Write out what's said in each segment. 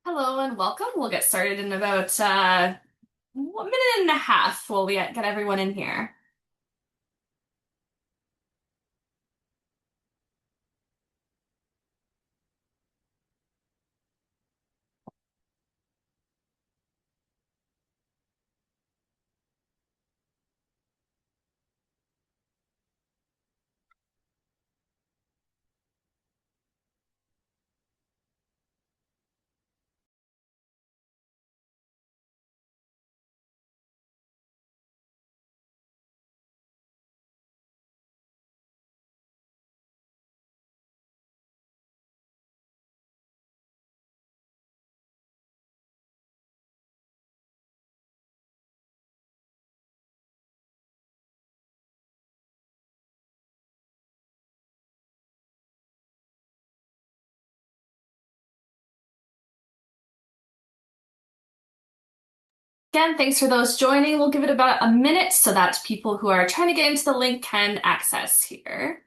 Hello and welcome. We'll get started in about 1 minute and a half while we get everyone in here. Again, thanks for those joining. We'll give it about a minute so that people who are trying to get into the link can access here.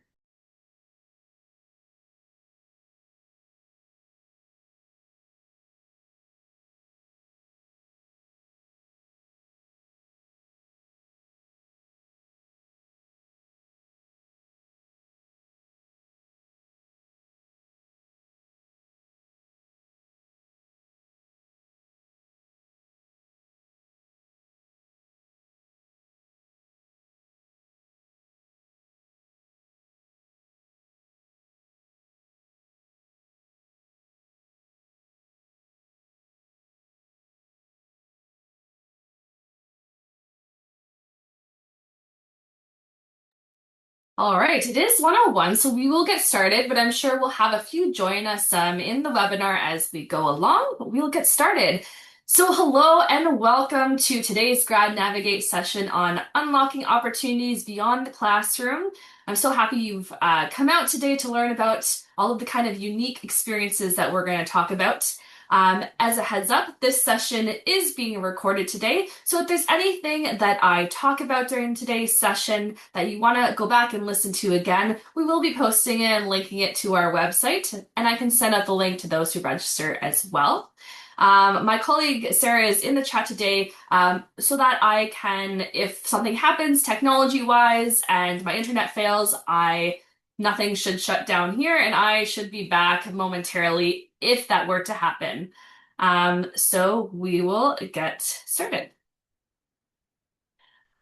All right, it is 1:01, so we will get started, but I'm sure we'll have a few join us in the webinar as we go along, but we'll get started. So hello and welcome to today's GRADnavigate session on unlocking opportunities beyond the classroom. I'm so happy you've come out today to learn about all of the kind of unique experiences that we're going to talk about. As a heads up, this session is being recorded today, so if there's anything that I talk about during today's session that you want to go back and listen to again, we will be posting it and linking it to our website, and I can send out the link to those who register as well. My colleague Sarah is in the chat today so that I can, if something happens technology-wise and my internet fails, nothing should shut down here and I should be back momentarily if that were to happen. So we will get started.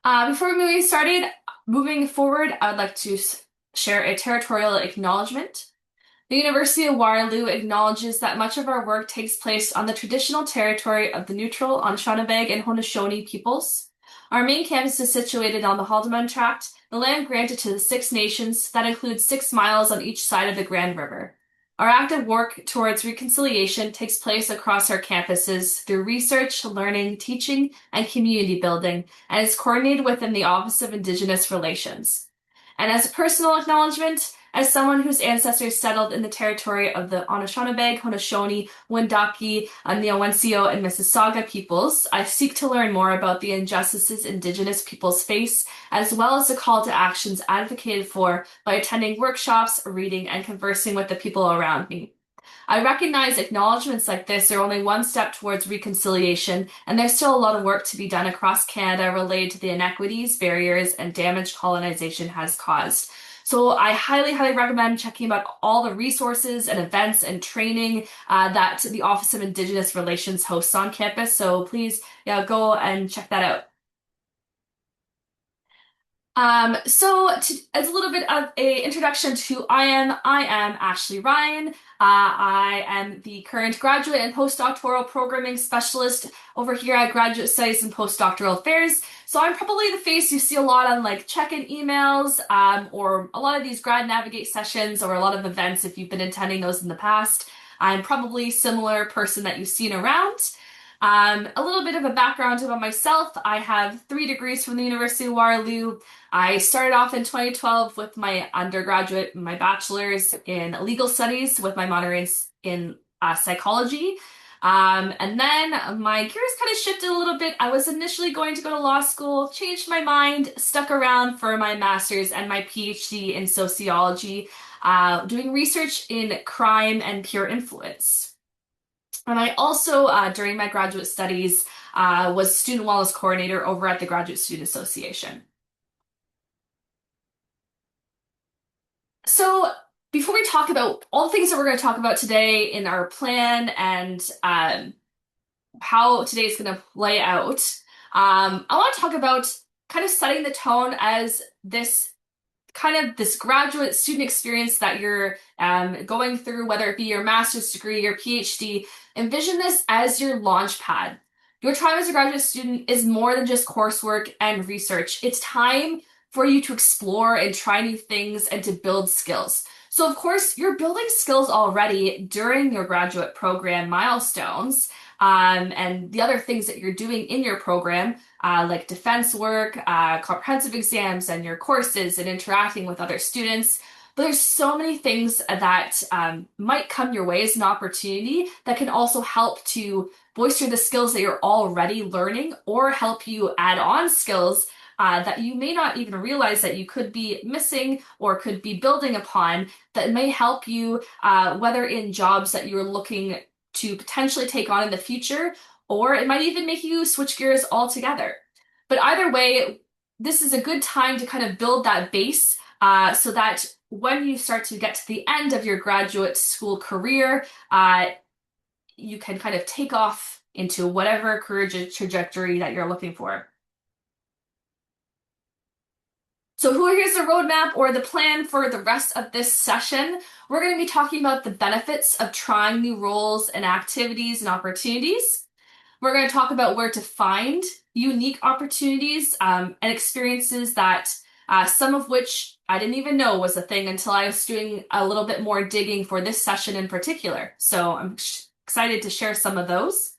Before moving forward, I'd like to share a territorial acknowledgement. The University of Waterloo acknowledges that much of our work takes place on the traditional territory of the neutral Anishinaabe and Haudenosaunee peoples. Our main campus is situated on the Haldimand Tract, the land granted to the Six Nations that includes 6 miles on each side of the Grand River. Our active work towards reconciliation takes place across our campuses through research, learning, teaching, and community building, and is coordinated within the Office of Indigenous Relations. And as a personal acknowledgement, as someone whose ancestors settled in the territory of the Anishinaabe, Haudenosaunee, Wendat, Neowensio, and Mississauga peoples, I seek to learn more about the injustices Indigenous peoples face, as well as the call to actions advocated for by attending workshops, reading, and conversing with the people around me. I recognize acknowledgements like this are only one step towards reconciliation, and there's still a lot of work to be done across Canada related to the inequities, barriers, and damage colonization has caused. So I highly, highly recommend checking out all the resources and events and training that the Office of Indigenous Relations hosts on campus. So please, go and check that out. As a little bit of a introduction to who I am Ashley Ryan. I am the current graduate and postdoctoral programming specialist over here at Graduate Studies and Postdoctoral Affairs. So I'm probably the face you see a lot on like check-in emails, or a lot of these GRADnavigate sessions, or a lot of events if you've been attending those in the past. I'm probably a similar person that you've seen around. A little bit of a background about myself. I have 3 degrees from the University of Waterloo. I started off in 2012 with my undergraduate, my bachelor's in legal studies with my minor in psychology. And then my gears kind of shifted a little bit. I was initially going to go to law school, changed my mind, stuck around for my master's and my PhD in sociology, doing research in crime and peer influence. And I also, during my graduate studies, was student wellness coordinator over at the Graduate Student Association. So, before we talk about all the things that we're going to talk about today in our plan and how today is going to play out, I want to talk about kind of setting the tone as this graduate student experience that you're going through, whether it be your master's degree, your PhD. Envision this as your launch pad. Your time as a graduate student is more than just coursework and research. It's time for you to explore and try new things and to build skills. So, of course, you're building skills already during your graduate program milestones, and the other things that you're doing in your program, like defense work, comprehensive exams, and your courses, and interacting with other students. But there's so many things that might come your way as an opportunity that can also help to bolster the skills that you're already learning or help you add on skills that you may not even realize that you could be missing or could be building upon that may help you, whether in jobs that you're looking to potentially take on in the future, or it might even make you switch gears altogether. But either way, this is a good time to kind of build that base so that when you start to get to the end of your graduate school career, you can kind of take off into whatever career trajectory that you're looking for. So here's the roadmap or the plan for the rest of this session. We're going to be talking about the benefits of trying new roles and activities and opportunities. We're going to talk about where to find unique opportunities and experiences that some of which I didn't even know was a thing until I was doing a little bit more digging for this session in particular. So I'm excited to share some of those.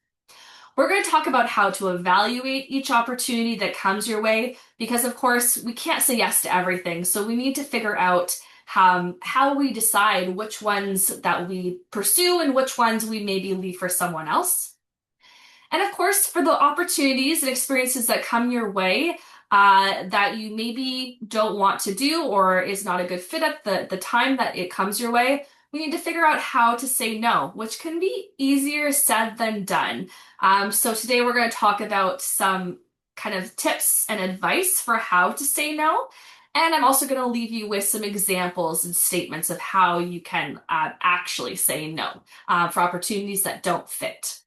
We're going to talk about how to evaluate each opportunity that comes your way because, of course, we can't say yes to everything. So we need to figure out how we decide which ones that we pursue and which ones we maybe leave for someone else. And of course, for the opportunities and experiences that come your way that you maybe don't want to do or is not a good fit at the time that it comes your way, we need to figure out how to say no, which can be easier said than done. So today we're going to talk about some kind of tips and advice for how to say no. And I'm also going to leave you with some examples and statements of how you can actually say no for opportunities that don't fit.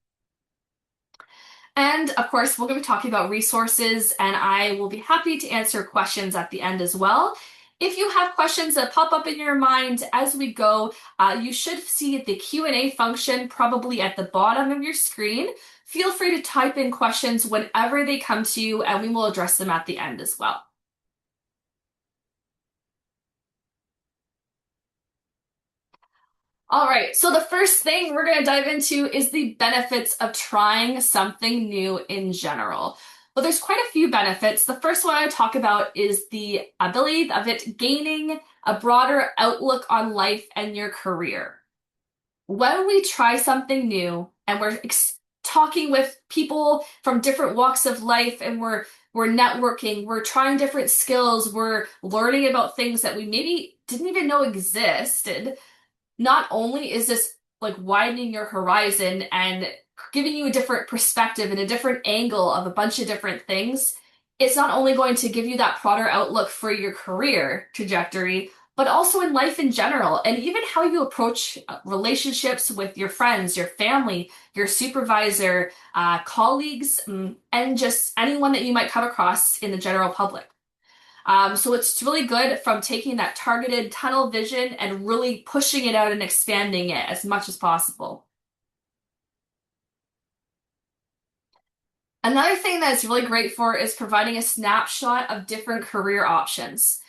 And of course, we're going to be talking about resources, and I will be happy to answer questions at the end as well. If you have questions that pop up in your mind as we go, you should see the Q&A function probably at the bottom of your screen. Feel free to type in questions whenever they come to you, and we will address them at the end as well. All right, so the first thing we're going to dive into is the benefits of trying something new in general. Well, there's quite a few benefits. The first one I talk about is the ability of it gaining a broader outlook on life and your career. When we try something new and we're talking with people from different walks of life and we're networking, we're trying different skills, we're learning about things that we maybe didn't even know existed. Not only is this like widening your horizon and giving you a different perspective and a different angle of a bunch of different things, it's not only going to give you that broader outlook for your career trajectory, but also in life in general, and even how you approach relationships with your friends, your family, your supervisor, colleagues, and just anyone that you might come across in the general public. So it's really good from taking that targeted tunnel vision and really pushing it out and expanding it as much as possible. Another thing that it's really great for is providing a snapshot of different career options.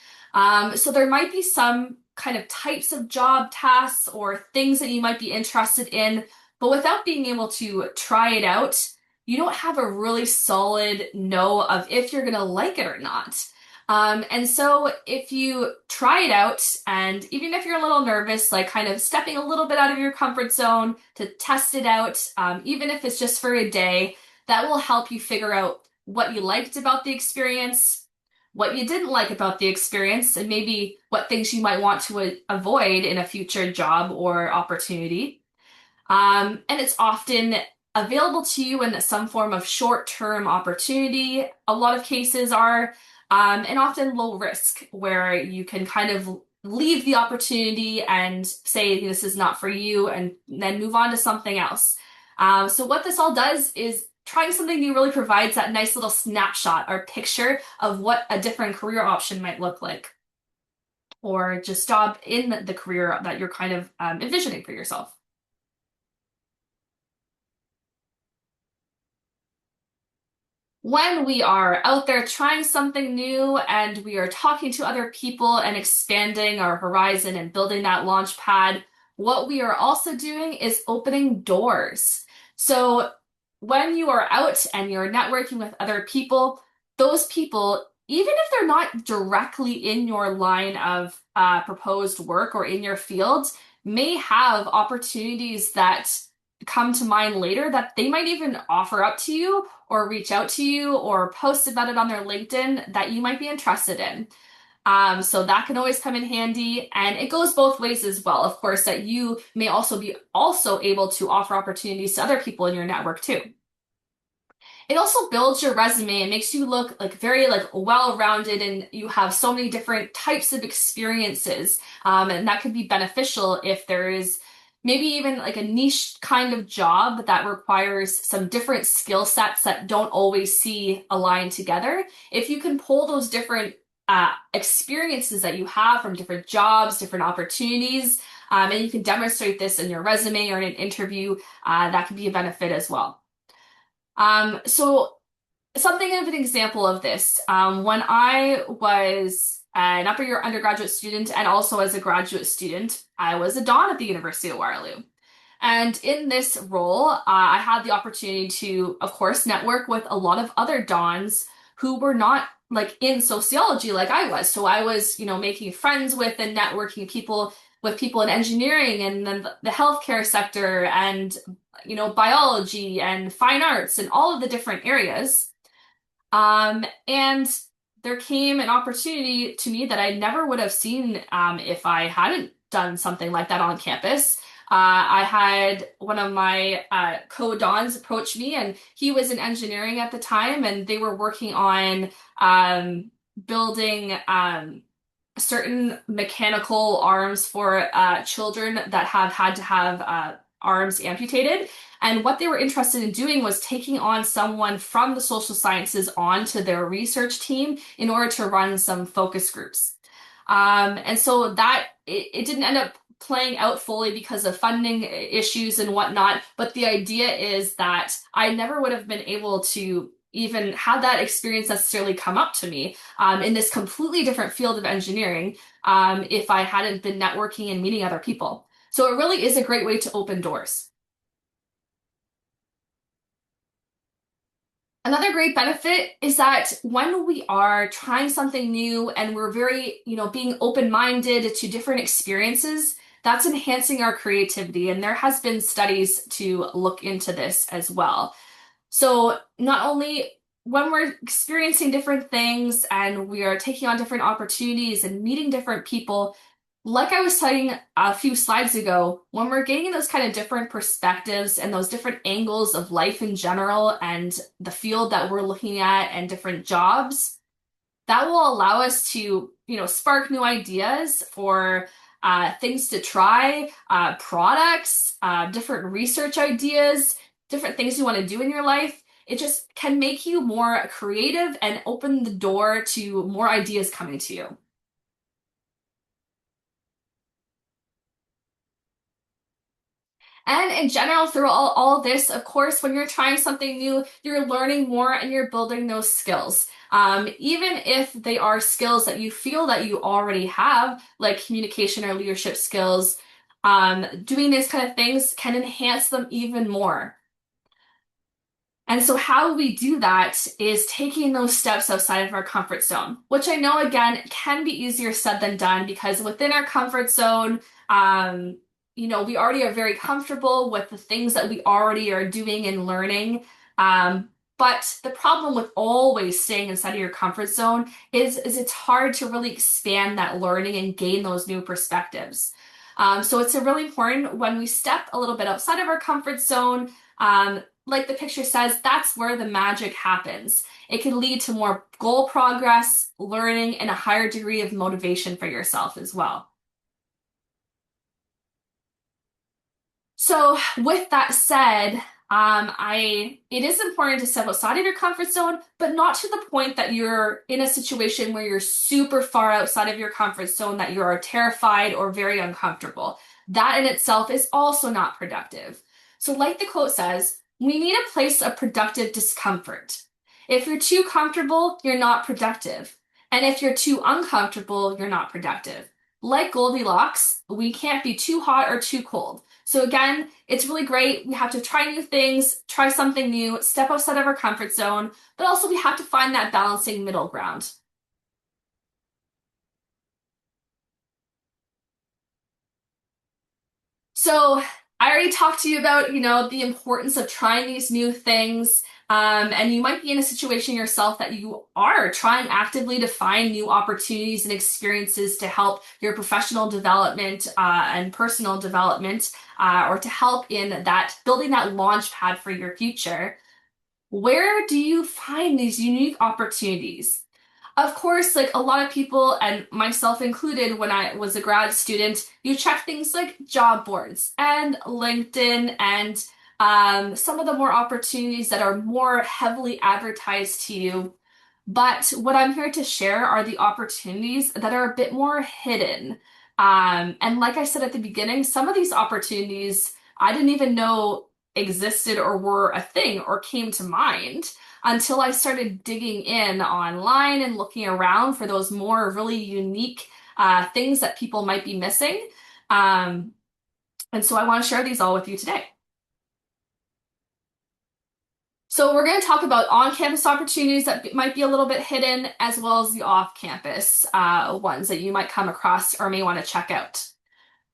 So there might be some kind of types of job tasks or things that you might be interested in, but without being able to try it out, you don't have a really solid know of if you're going to like it or not. And so if you try it out, and even if you're a little nervous, like kind of stepping a little bit out of your comfort zone to test it out, even if it's just for a day, that will help you figure out what you liked about the experience, what you didn't like about the experience, and maybe what things you might want to avoid in a future job or opportunity. And it's often available to you in some form of short-term opportunity. A lot of cases are, and often low risk, where you can kind of leave the opportunity and say this is not for you, and then move on to something else. So what this all does is trying something new really provides that nice little snapshot or picture of what a different career option might look like, or just job in the career that you're kind of envisioning for yourself. When we are out there trying something new and we are talking to other people and expanding our horizon and building that launch pad, what we are also doing is opening doors. So when you are out and you're networking with other people, those people, even if they're not directly in your line of proposed work or in your field, may have opportunities that come to mind later that they might even offer up to you or reach out to you or post about it on their LinkedIn that you might be interested in. So that can always come in handy, and it goes both ways as well. Of course, that you may also be also able to offer opportunities to other people in your network too. It also builds your resume and makes you look like very like well-rounded, and you have so many different types of experiences. And that could be beneficial if there is maybe even like a niche kind of job that requires some different skill sets that don't always see aligned together. If you can pull those different experiences that you have from different jobs, different opportunities, and you can demonstrate this in your resume or in an interview, that can be a benefit as well. So something of an example of this, when I was an upper year undergraduate student and also as a graduate student, I was a Don at the University of Waterloo. And in this role, I had the opportunity to, of course, network with a lot of other Dons who were not like in sociology like I was. So I was, making friends with and networking people with people in engineering and then the healthcare sector and, biology and fine arts and all of the different areas. And there came an opportunity to me that I never would have seen if I hadn't done something like that on campus. I had one of my co-dons approach me, and he was in engineering at the time, and they were working on building certain mechanical arms for children that have had to have arms amputated. And what they were interested in doing was taking on someone from the social sciences onto their research team in order to run some focus groups. And so that it didn't end up playing out fully because of funding issues and whatnot. But the idea is that I never would have been able to even have that experience necessarily come up to me in this completely different field of engineering if I hadn't been networking and meeting other people. So it really is a great way to open doors. Another great benefit is that when we are trying something new and we're very, being open-minded to different experiences, that's enhancing our creativity. And there has been studies to look into this as well. So not only when we're experiencing different things and we are taking on different opportunities and meeting different people, like I was saying a few slides ago, when we're getting those kind of different perspectives and those different angles of life in general and the field that we're looking at and different jobs, that will allow us to, spark new ideas for things to try, products, different research ideas, different things you want to do in your life. It just can make you more creative and open the door to more ideas coming to you. And in general, through all this, of course, when you're trying something new, you're learning more and you're building those skills. Even if they are skills that you feel that you already have, like communication or leadership skills, doing these kind of things can enhance them even more. And so how we do that is taking those steps outside of our comfort zone, which I know again can be easier said than done because within our comfort zone, we already are very comfortable with the things that we already are doing and learning. But the problem with always staying inside of your comfort zone is it's hard to really expand that learning and gain those new perspectives. So it's really important when we step a little bit outside of our comfort zone. Like the picture says, that's where the magic happens. It can lead to more goal progress, learning, and a higher degree of motivation for yourself as well. So with that said, it is important to step outside of your comfort zone, but not to the point that you're in a situation where you're super far outside of your comfort zone that you are terrified or very uncomfortable. That in itself is also not productive. So like the quote says, we need a place of productive discomfort. If you're too comfortable, you're not productive. And if you're too uncomfortable, you're not productive. Like Goldilocks, we can't be too hot or too cold. So again, it's really great. We have to try new things, try something new, step outside of our comfort zone, but also we have to find that balancing middle ground. So I already talked to you about, the importance of trying these new things. And you might be in a situation yourself that you are trying actively to find new opportunities and experiences to help your professional development and personal development, or to help in that building that launch pad for your future. Where do you find these unique opportunities? Of course, like a lot of people, and myself included, when I was a grad student, you check things like job boards and LinkedIn and some of the more opportunities that are more heavily advertised to you. But what I'm here to share are the opportunities that are a bit more hidden. And like I said at the beginning, some of these opportunities I didn't even know existed or were a thing or came to mind until I started digging in online and looking around for those more really unique things that people might be missing. Um, and so I want to share these all with you today. So we're going to talk about on-campus opportunities that might be a little bit hidden, as well as the off-campus ones that you might come across or may want to check out.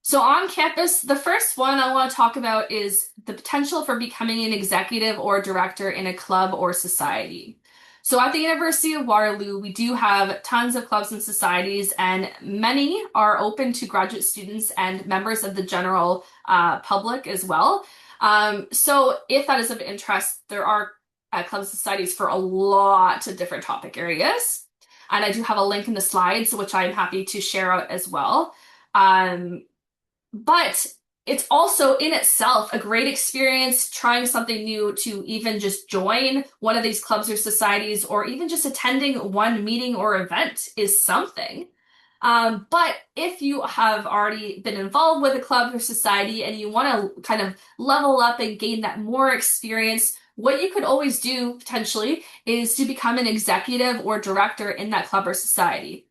So on campus, the first one I want to talk about is the potential for becoming an executive or director in a club or society. So at the University of Waterloo, we do have tons of clubs and societies, and many are open to graduate students and members of the general public as well. So if that is of interest, there are clubs and societies for a lot of different topic areas. And I do have a link in the slides, which I'm happy to share out as well. But it's also in itself a great experience trying something new to even just join one of these clubs or societies, or even just attending one meeting or event is something. But if you have already been involved with a club or society and you want to kind of level up and gain that more experience, what you could always do potentially is to become an executive or director in that club or society.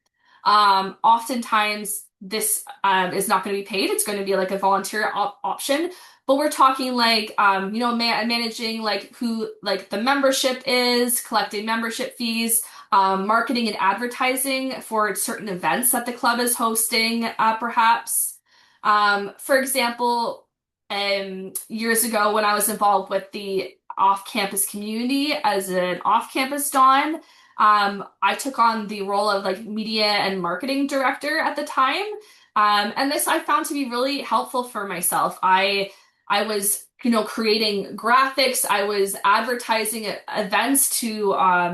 Oftentimes, this is not going to be paid. It's going to be like a volunteer option. But we're talking like, managing like who like the membership is, collecting membership fees, marketing and advertising for certain events that the club is hosting, perhaps. For example, years ago when I was involved with the off-campus community as an off-campus Don, I took on the role of like media and marketing director at the time. And this I found to be really helpful for myself. I was, creating graphics. I was advertising events to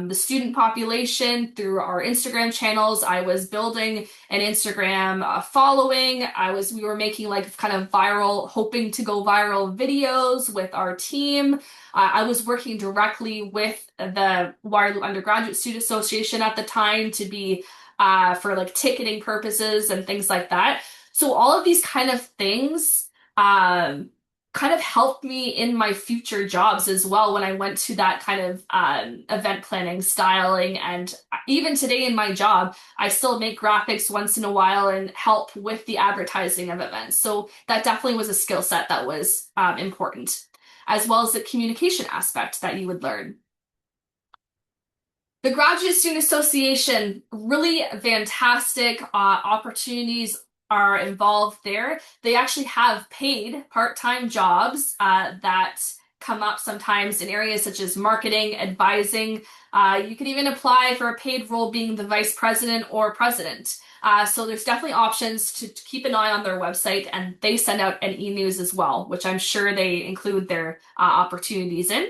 the student population through our Instagram channels. I was building an Instagram following. We were making like kind of viral, hoping to go viral videos with our team. I was working directly with the Waterloo Undergraduate Student Association at the time to be for like ticketing purposes and things like that. So all of these kind of things kind of helped me in my future jobs as well when I went to that kind of event planning, styling, and even today in my job, I still make graphics once in a while and help with the advertising of events. So that definitely was a skill set that was important, as well as the communication aspect that you would learn. The Graduate Student Association, really fantastic opportunities are involved there. They actually have paid part-time jobs that come up sometimes in areas such as marketing, advising. You could even apply for a paid role being the vice president or president. So there's definitely options to keep an eye on their website, and they send out an e-news as well, which I'm sure they include their opportunities in.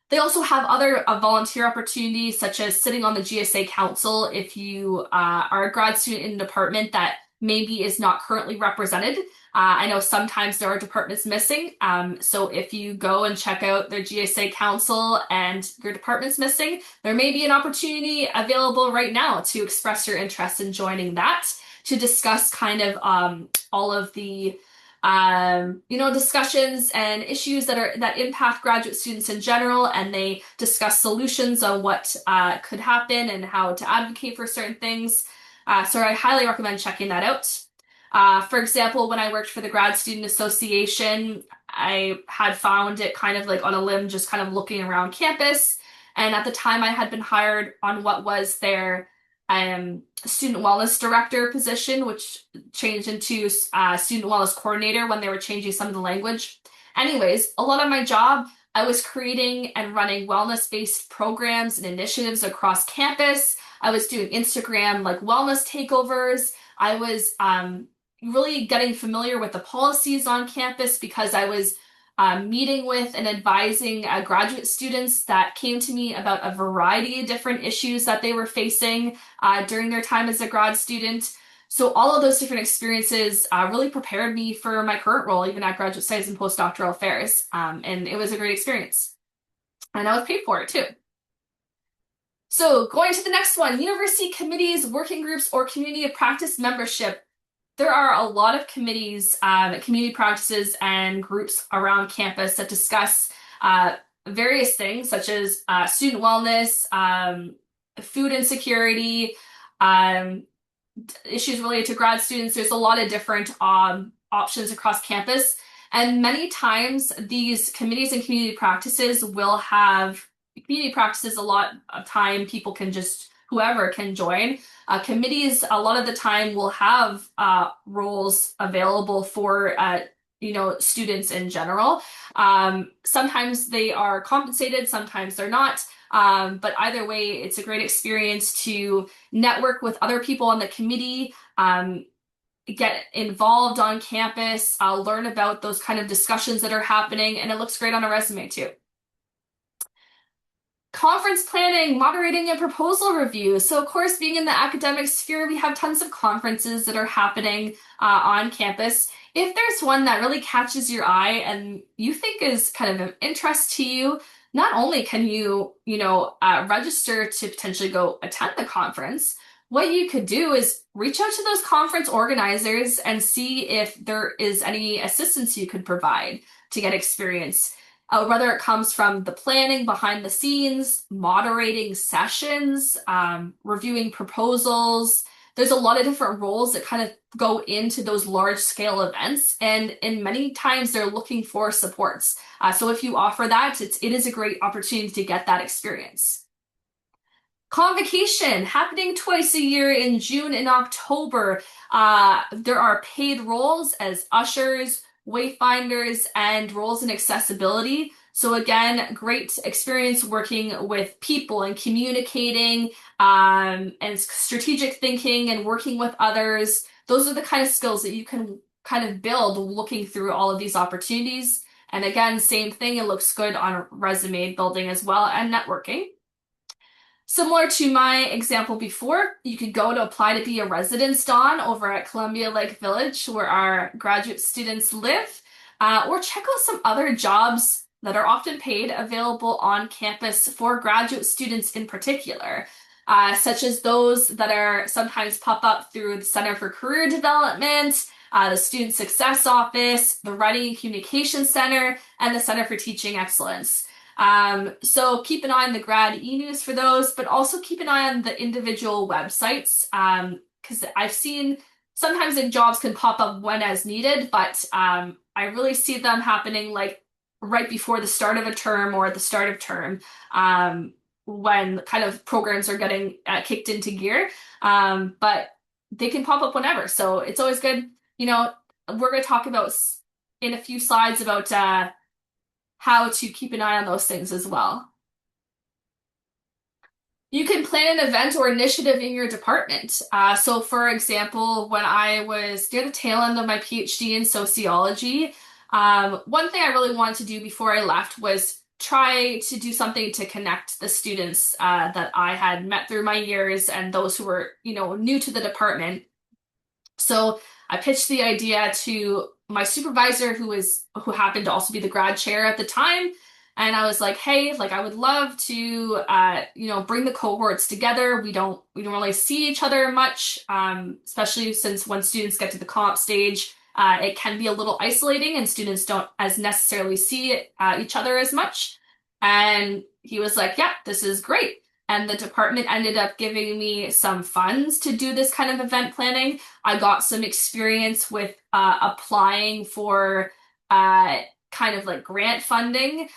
They also have other volunteer opportunities, such as sitting on the GSA Council if you are a grad student in a department that maybe is not currently represented. I know sometimes there are departments missing. So if you go and check out their GSA Council and your department's missing, there may be an opportunity available right now to express your interest in joining that, to discuss kind of all of the discussions and issues that impact graduate students in general, and they discuss solutions on what could happen and how to advocate for certain things. So I highly recommend checking that out. For example, when I worked for the Grad Student Association, I had found it kind of like on a limb, just kind of looking around campus. And at the time, I had been hired on what was their student wellness director position, which changed into student wellness coordinator when they were changing some of the language. Anyways, a lot of my job, I was creating and running wellness-based programs and initiatives across campus. I was doing Instagram like wellness takeovers. I was really getting familiar with the policies on campus because I was meeting with and advising graduate students that came to me about a variety of different issues that they were facing during their time as a grad student. So all of those different experiences really prepared me for my current role, even at Graduate Studies and Postdoctoral Affairs. And it was a great experience. And I was paid for it too. So going to the next one, university committees, working groups, or community of practice membership. There are a lot of committees, community practices, and groups around campus that discuss various things such as student wellness, food insecurity, issues related to grad students. There's a lot of different options across campus. And many times these committees and community practices will have community practices a lot of time people can just whoever can join. Committees a lot of the time will have roles available for students in general. Sometimes they are compensated, sometimes they're not. But either way, it's a great experience to network with other people on the committee, get involved on campus, learn about those kind of discussions that are happening, and it looks great on a resume too. Conference planning, moderating, and proposal review. So, of course, being in the academic sphere, we have tons of conferences that are happening on campus. If there's one that really catches your eye and you think is kind of of interest to you, not only can you, register to potentially go attend the conference, what you could do is reach out to those conference organizers and see if there is any assistance you could provide to get experience. Whether it comes from the planning behind the scenes, moderating sessions, reviewing proposals. There's a lot of different roles that kind of go into those large scale events, and in many times they're looking for supports. So if you offer that, it is a great opportunity to get that experience. Convocation happening twice a year in June and October. There are paid roles as ushers, wayfinders, and roles in accessibility. So again, great experience working with people and communicating, and strategic thinking and working with others. Those are the kind of skills that you can kind of build looking through all of these opportunities. And again, same thing, it looks good on resume building as well and networking. Similar to my example before, you could go to apply to be a residence don over at Columbia Lake Village, where our graduate students live, or check out some other jobs that are often paid available on campus for graduate students in particular, such as those that are sometimes pop up through the Center for Career Development, the Student Success Office, the Writing and Communication Center, and the Center for Teaching Excellence. So keep an eye on the grad e-news for those, but also keep an eye on the individual websites, because I've seen sometimes the jobs can pop up when as needed, but I really see them happening like right before the start of a term or at the start of term, when kind of programs are getting kicked into gear. But they can pop up whenever, so it's always good. We're going to talk about in a few slides about how to keep an eye on those things as well. You can plan an event or initiative in your department. So, for example, when I was near the tail end of my PhD in sociology, one thing I really wanted to do before I left was try to do something to connect the students that I had met through my years and those who were, new to the department. So I pitched the idea to my supervisor who happened to also be the grad chair at the time. And I was like, hey, like I would love to bring the cohorts together. We don't really see each other much, especially since when students get to the comp stage, it can be a little isolating and students don't as necessarily see each other as much. And he was like, yeah, this is great. And the department ended up giving me some funds to do this kind of event planning. I got some experience with applying for kind of like grant funding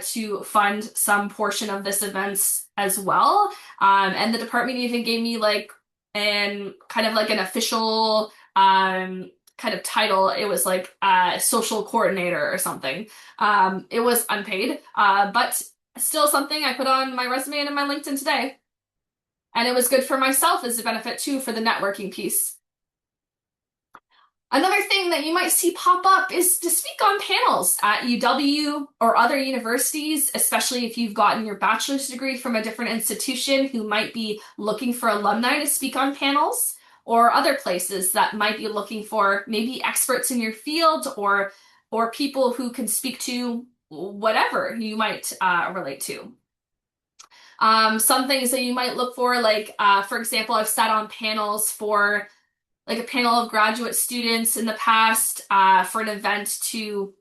to fund some portion of this events as well. And the department even gave me like an kind of like an official kind of title. It was like social coordinator or something. It was unpaid, but still something I put on my resume and in my LinkedIn today. And it was good for myself as a benefit too for the networking piece. Another thing that you might see pop up is to speak on panels at UW or other universities, especially if you've gotten your bachelor's degree from a different institution who might be looking for alumni to speak on panels, or other places that might be looking for maybe experts in your field or people who can speak to whatever you might relate to. Some things that you might look for, like for example, I've sat on panels for like a panel of graduate students in the past for an event to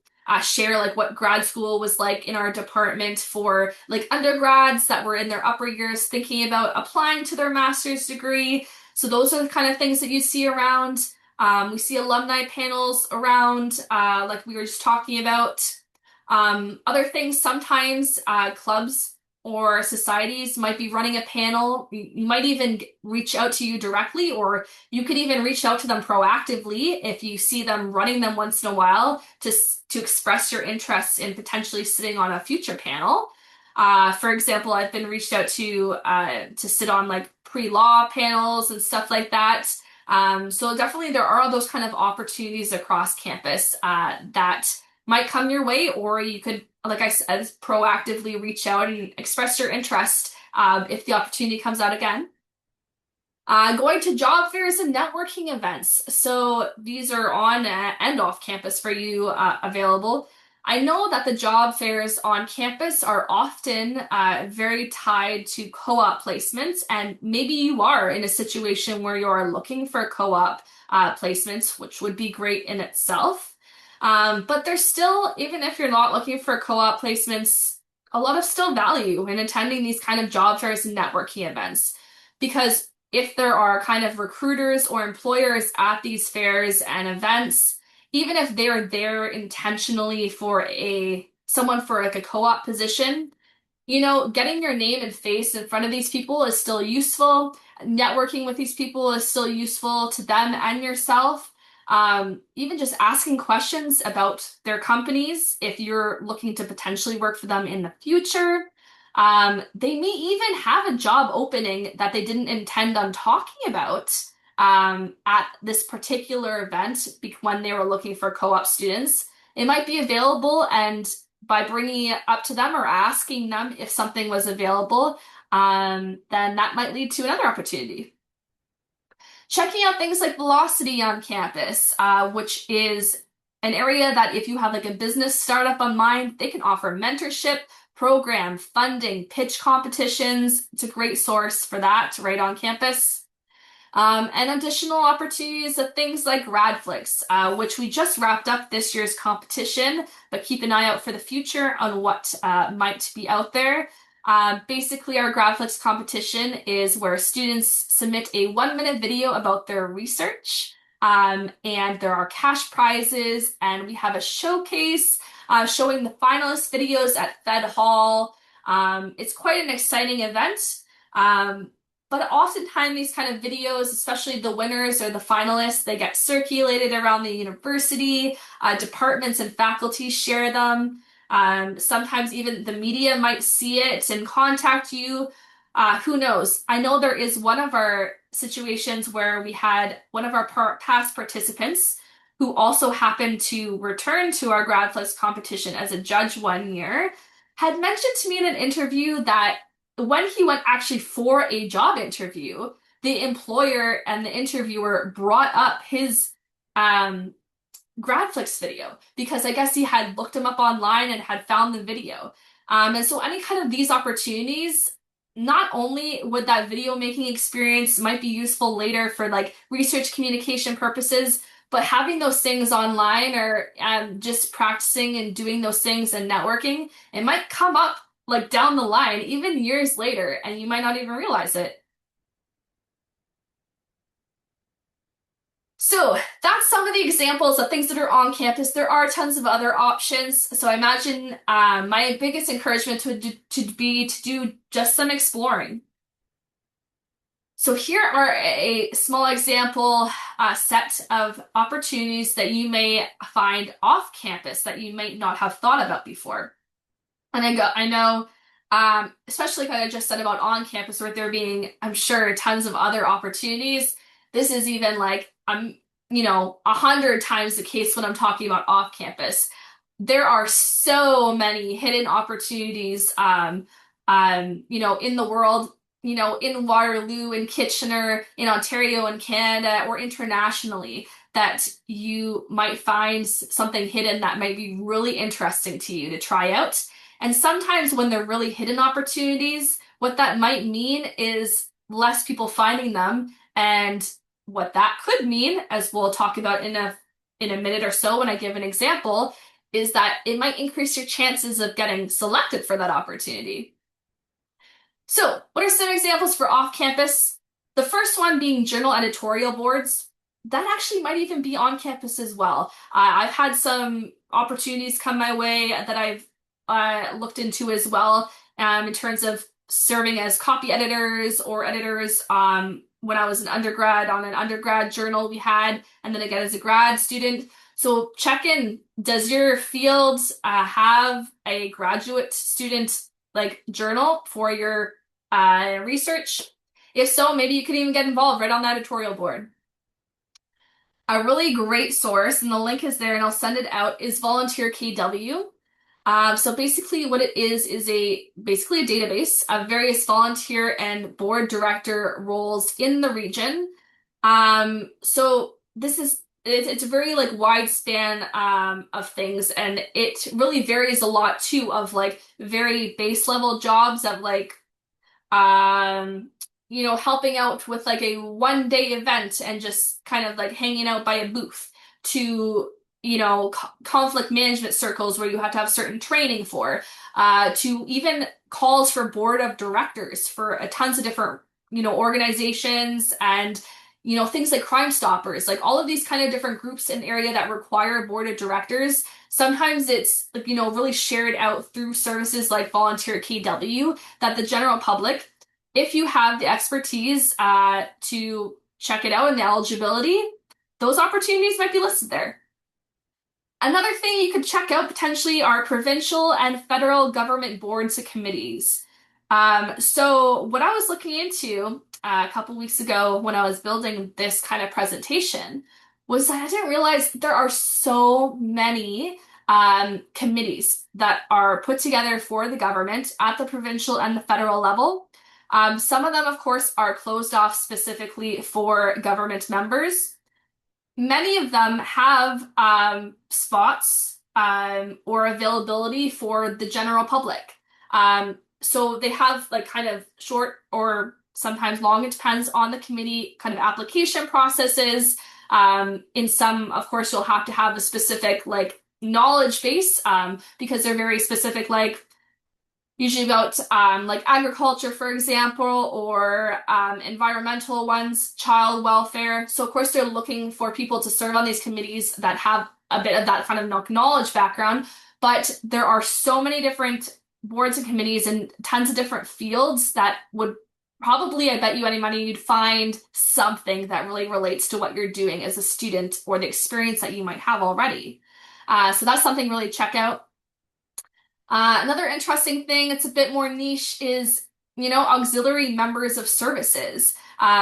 share like what grad school was like in our department for like undergrads that were in their upper years thinking about applying to their master's degree. So those are the kind of things that you see around. We see alumni panels around, like we were just talking about. Other things, sometimes clubs or societies might be running a panel. You might even reach out to you directly, or you could even reach out to them proactively if you see them running them once in a while to express your interest in potentially sitting on a future panel. For example, I've been reached out to sit on like pre-law panels and stuff like that. So definitely there are those kind of opportunities across campus that might come your way, or you could, like I said, proactively reach out and express your interest if the opportunity comes out again. Going to job fairs and networking events. So these are on and off campus for you available. I know that the job fairs on campus are often very tied to co-op placements, and maybe you are in a situation where you're looking for co-op placements, which would be great in itself. But there's still, even if you're not looking for co-op placements, a lot of still value in attending these kind of job fairs and networking events. Because if there are kind of recruiters or employers at these fairs and events, even if they're there intentionally for someone for like a co-op position, getting your name and face in front of these people is still useful. Networking with these people is still useful to them and yourself. Even just asking questions about their companies if you're looking to potentially work for them in the future. They may even have a job opening that they didn't intend on talking about at this particular event when they were looking for co-op students. It might be available, and by bringing it up to them or asking them if something was available, then that might lead to another opportunity. Checking out things like Velocity on campus, which is an area that if you have like a business startup on mind, they can offer mentorship, program, funding, pitch competitions. It's a great source for that right on campus. And additional opportunities of things like GRADflix, which we just wrapped up this year's competition, but keep an eye out for the future on what might be out there. Basically, our GRADflix competition is where students submit a 1-minute video about their research, and there are cash prizes, and we have a showcase showing the finalist videos at Fed Hall. It's quite an exciting event. But oftentimes these kind of videos, especially the winners or the finalists, they get circulated around the university. Departments and faculty share them. Sometimes even the media might see it and contact you. Who knows? I know there is one of our situations where we had one of our past participants who also happened to return to our GradFlex competition as a judge one year, had mentioned to me in an interview that when he went actually for a job interview, the employer and the interviewer brought up his um, GradFlix video because I guess he had looked him up online and had found the video. And so any kind of these opportunities, not only would that video making experience might be useful later for like research communication purposes, but having those things online or just practicing and doing those things and networking, it might come up like down the line, even years later, and you might not even realize it. So that's some of the examples of things that are on campus. There are tons of other options. So I imagine my biggest encouragement to be to do just some exploring. So here are a small example set of opportunities that you may find off campus that you might not have thought about before. And I know, especially like I just said about on campus, where there being, I'm sure, tons of other opportunities. This is even like you know, 100 times the case when I'm talking about off campus. There are so many hidden opportunities, you know, in the world, you know, in Waterloo, in Kitchener, in Ontario, in Canada, or internationally, that you might find something hidden that might be really interesting to you to try out. And sometimes when they're really hidden opportunities, what that might mean is less people finding them. And what that could mean, as we'll talk about in a minute or so when I give an example, is that it might increase your chances of getting selected for that opportunity. So, what are some examples for off campus? The first one being journal editorial boards. That actually might even be on campus as well. I've had some opportunities come my way that I've looked into as well, in terms of serving as copy editors or editors. When I was an undergrad on an undergrad journal we had, and then again as a grad student. So check in. Does your field have a graduate student like journal for your research? If so, maybe you could even get involved right on the editorial board. A really great source, and the link is there, and I'll send it out, is Volunteer KW. So basically what it is basically a database of various volunteer and board director roles in the region. So this is it's a very like wide span of things, and it really varies a lot too, of like very base level jobs of like um you know, helping out with like a 1 day event and just kind of like hanging out by a booth, to you know, conflict management circles where you have to have certain training for, to even calls for board of directors for a tons of different, you know, organizations, and you know, things like Crime Stoppers, like all of these kind of different groups in area that require board of directors. Sometimes it's like, you know, really shared out through services like Volunteer KW, that the general public, if you have the expertise to check it out and the eligibility, those opportunities might be listed there. Another thing you could check out potentially are provincial and federal government boards and committees. So what I was looking into a couple weeks ago when I was building this kind of presentation was that I didn't realize there are so many committees that are put together for the government at the provincial and the federal level. Some of them, of course, are closed off specifically for government members. Many of them have spots or availability for the general public. So they have like kind of short or sometimes long, it depends on the committee, kind of application processes. In some, of course, you'll have to have a specific like knowledge base, because they're very specific, like usually about like agriculture, for example, or environmental ones, child welfare. So of course they're looking for people to serve on these committees that have a bit of that kind of knowledge background. But there are so many different boards and committees in tons of different fields that would probably, I bet you any money, you'd find something that really relates to what you're doing as a student or the experience that you might have already. So that's something really check out. Another interesting thing that's a bit more niche is, auxiliary members of services.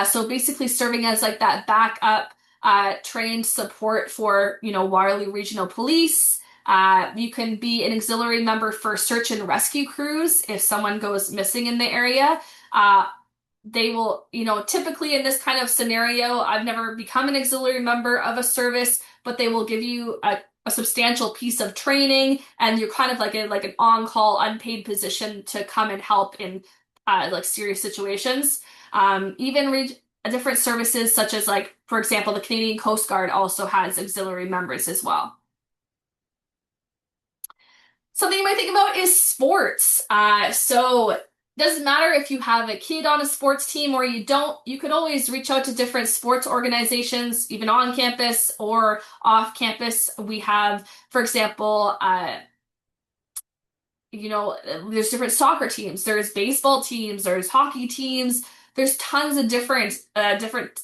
So basically serving as like that backup trained support for, Waterloo Regional Police. You can be an auxiliary member for search and rescue crews if someone goes missing in the area. Uh, they will, typically in this kind of scenario, I've never become an auxiliary member of a service, but they will give you a substantial piece of training, and you're kind of like an on-call, unpaid position to come and help in like serious situations. Even different services such as like, for example, the Canadian Coast Guard also has auxiliary members as well. Something you might think about is sports. So it doesn't matter if you have a kid on a sports team or you don't, you could always reach out to different sports organizations, even on campus or off campus. We have, for example, there's different soccer teams, there's baseball teams, there's hockey teams, there's tons of different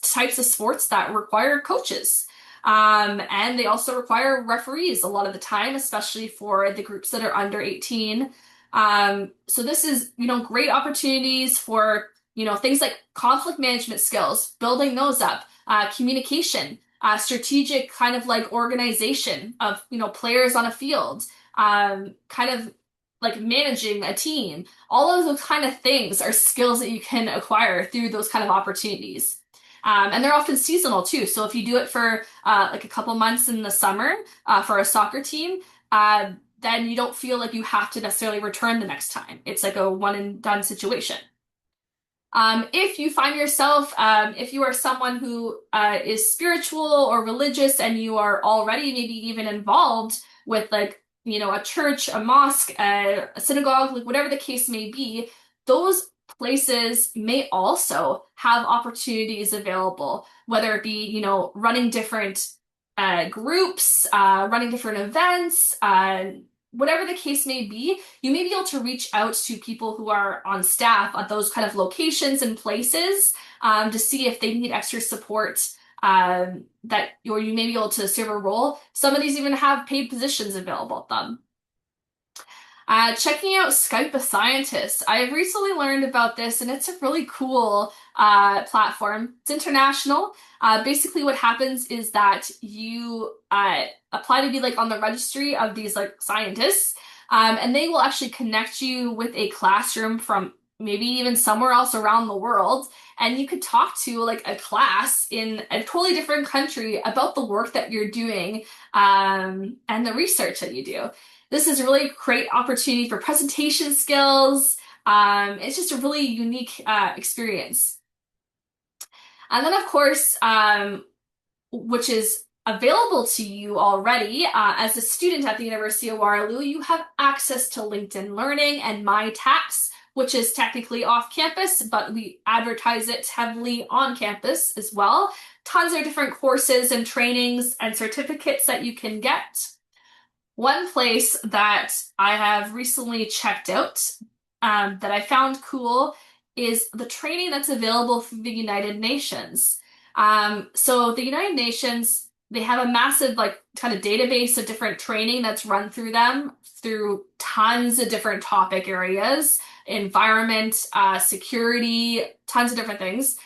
types of sports that require coaches. And they also require referees a lot of the time, especially for the groups that are under 18. So this is, great opportunities for, things like conflict management skills, building those up, communication, strategic kind of like organization of, players on a field, kind of like managing a team. All of those kind of things are skills that you can acquire through those kind of opportunities. And they're often seasonal too. So if you do it for like a couple months in the summer for a soccer team, then you don't feel like you have to necessarily return the next time. It's like a one and done situation. If you find yourself, if you are someone who is spiritual or religious and you are already maybe even involved with like, a church, a mosque, a synagogue, like whatever the case may be, those places may also have opportunities available, whether it be, running different groups, running different events, whatever the case may be, you may be able to reach out to people who are on staff at those kind of locations and places to see if they need extra support that or you may be able to serve a role. Some of these even have paid positions available at them. Checking out Skype a Scientist. I have recently learned about this and it's a really cool platform. It's international. Basically what happens is that you apply to be like on the registry of these like scientists, and they will actually connect you with a classroom from maybe even somewhere else around the world. And you could talk to like a class in a totally different country about the work that you're doing, and the research that you do. This is a really great opportunity for presentation skills. It's just a really unique experience. And then, of course, which is available to you already as a student at the University of Waterloo, you have access to LinkedIn Learning and MyTax, which is technically off campus, but we advertise it heavily on campus as well. Tons of different courses and trainings and certificates that you can get. One place that I have recently checked out that I found cool is the training that's available through the United Nations. So the United Nations, they have a massive like kind of database of different training that's run through them through tons of different topic areas, environment, security, tons of different things.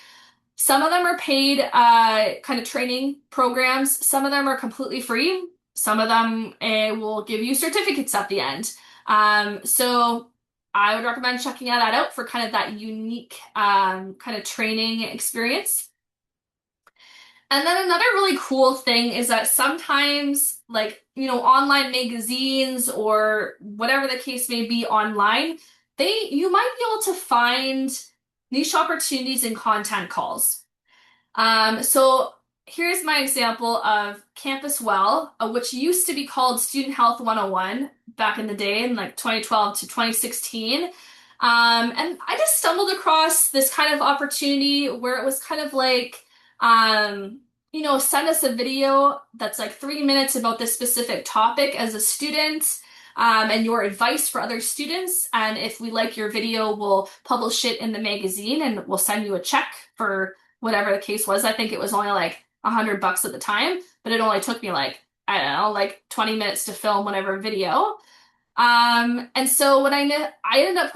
Some of them are paid kind of training programs. Some of them are completely free. Some of them will give you certificates at the end. So I would recommend checking that out for kind of that unique kind of training experience. And then another really cool thing is that sometimes, like, online magazines or whatever the case may be online, you might be able to find niche opportunities in content calls. So here's my example of Campus Well, which used to be called Student Health 101 back in the day in like 2012 to 2016. And I just stumbled across this kind of opportunity where it was kind of like, send us a video that's like 3 minutes about this specific topic as a student, and your advice for other students. And if we like your video, we'll publish it in the magazine and we'll send you a check for whatever the case was. I think it was only like $100 at the time, but it only took me like, I don't know, like 20 minutes to film whatever video. And so I ended up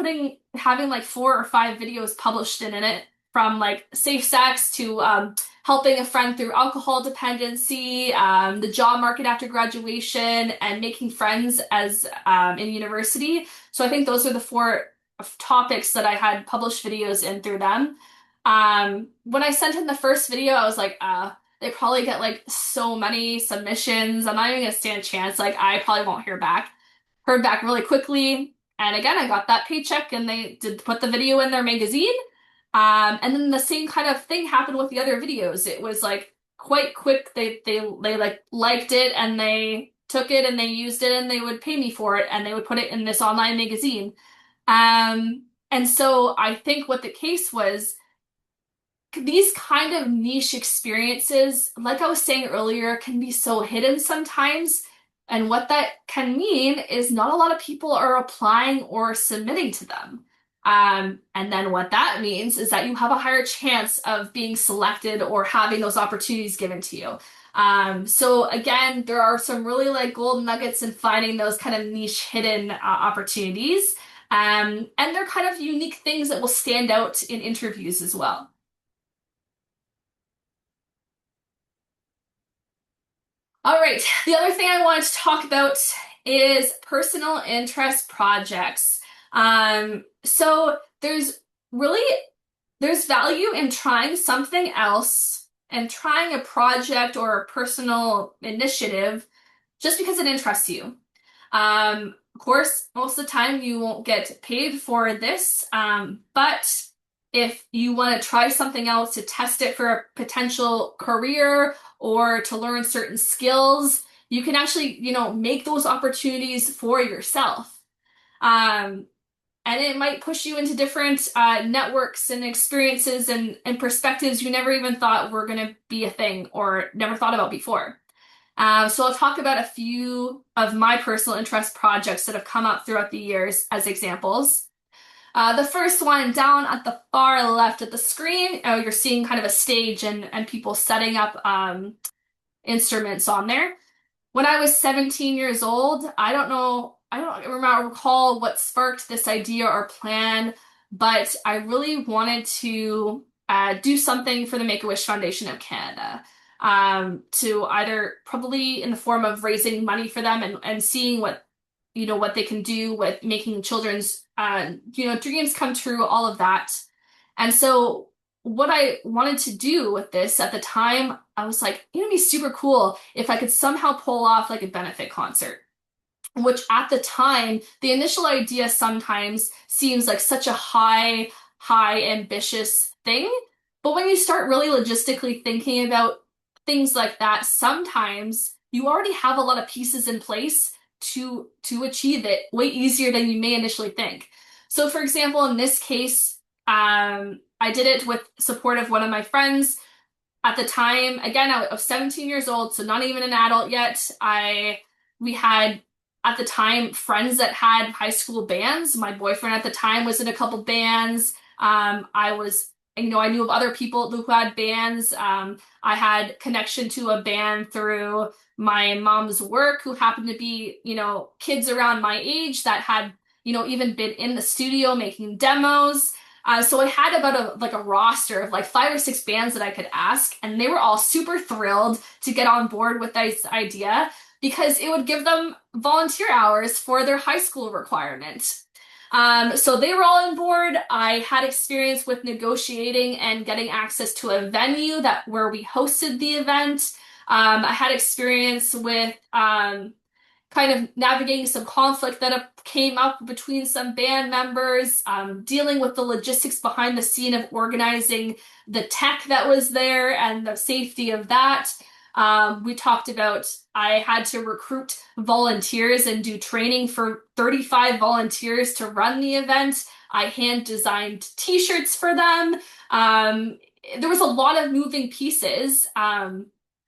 having like 4 or 5 videos published in it, from like safe sex to helping a friend through alcohol dependency, the job market after graduation, and making friends as in university. So I think those are the 4 topics that I had published videos in through them. When I sent in the first video, I was like, they probably get like so many submissions. I'm not even gonna stand a chance. Like, I probably won't hear back. Heard back really quickly. And again, I got that paycheck and they did put the video in their magazine. And then the same kind of thing happened with the other videos. It was like quite quick. They like liked it and they took it and they used it and they would pay me for it and they would put it in this online magazine. And so I think what the case was, these kind of niche experiences, like I was saying earlier, can be so hidden sometimes. And what that can mean is not a lot of people are applying or submitting to them. And then what that means is that you have a higher chance of being selected or having those opportunities given to you. So again, there are some really like gold nuggets in finding those kind of niche hidden opportunities. And they're kind of unique things that will stand out in interviews as well. All right. The other thing I wanted to talk about is personal interest projects. So really there's value in trying something else and trying a project or a personal initiative just because it interests you. Of course, most of the time you won't get paid for this, but if you want to try something else to test it for a potential career or to learn certain skills, you can actually, make those opportunities for yourself. Um, and it might push you into different networks and experiences and perspectives you never even thought were going to be a thing or never thought about before. So I'll talk about a few of my personal interest projects that have come up throughout the years as examples. The first one down at the far left of the screen, you're seeing kind of a stage and people setting up instruments on there. When I was 17 years old, I don't recall what sparked this idea or plan, but I really wanted to do something for the Make-A-Wish Foundation of Canada. To either probably in the form of raising money for them and seeing what they can do with making children's, dreams come true, all of that. And so what I wanted to do with this at the time, I was like, it'd be super cool if I could somehow pull off like a benefit concert. Which at the time, the initial idea sometimes seems like such a high ambitious thing. But when you start really logistically thinking about things like that, sometimes you already have a lot of pieces in place to achieve it way easier than you may initially think. So for example, in this case, I did it with support of one of my friends. At the time, again, I was 17 years old, so not even an adult yet. We had at the time friends that had high school bands. My boyfriend at the time was in a couple bands. I knew of other people who had bands. I had connection to a band through my mom's work who happened to be, kids around my age that had, even been in the studio making demos. So I had about a roster of like 5 or 6 bands that I could ask, and they were all super thrilled to get on board with this idea because it would give them volunteer hours for their high school requirement. So they were all on board. I had experience with negotiating and getting access to a venue where we hosted the event. I had experience with kind of navigating some conflict that came up between some band members, dealing with the logistics behind the scene of organizing the tech that was there and the safety of that. We talked about I had to recruit volunteers and do training for 35 volunteers to run the event. I hand designed t-shirts for them. There was a lot of moving pieces.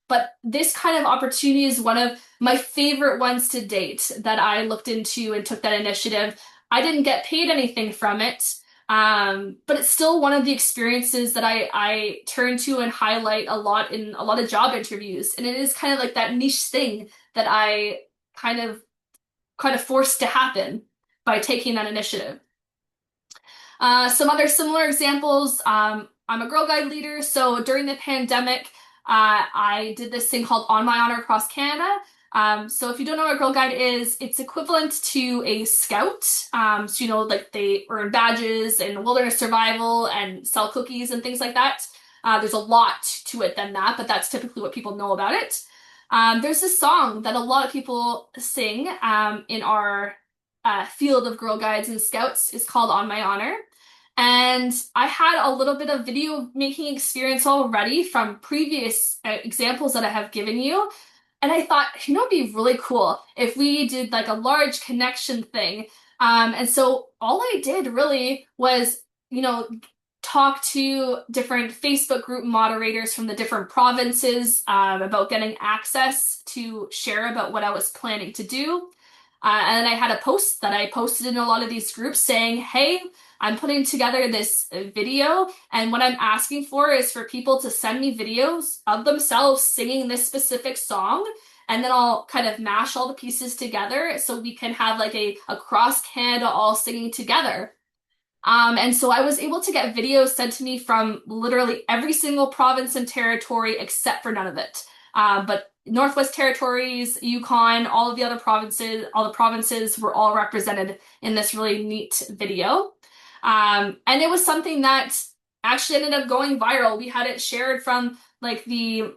But this kind of opportunity is one of my favorite ones to date that I looked into and took that initiative. I didn't get paid anything from it, but it's still one of the experiences that I turn to and highlight a lot in a lot of job interviews. And it is kind of like that niche thing that I kind of kind of forced to happen by taking that initiative. Some other similar examples. I'm a Girl Guide leader, so during the pandemic, I did this thing called On My Honor Across Canada. So if you don't know what a Girl Guide is, it's equivalent to a scout. So like they earn badges in wilderness survival and sell cookies and things like that. There's a lot to it than that, but that's typically what people know about it. There's this song that a lot of people sing in our field of Girl Guides and Scouts. It's called On My Honor. And I had a little bit of video making experience already from previous examples that I have given you. And I thought, it'd be really cool if we did like a large connection thing. And so all I did really was, talk to different Facebook group moderators from the different provinces about getting access to share about what I was planning to do. And then I had a post that I posted in a lot of these groups saying, hey, I'm putting together this video, and what I'm asking for is for people to send me videos of themselves singing this specific song, and then I'll kind of mash all the pieces together so we can have like a across Canada all singing together. And so I was able to get videos sent to me from literally every single province and territory except for none of it. But Northwest Territories, Yukon, all of the other provinces, all the provinces were all represented in this really neat video. And it was something that actually ended up going viral. We had it shared from like the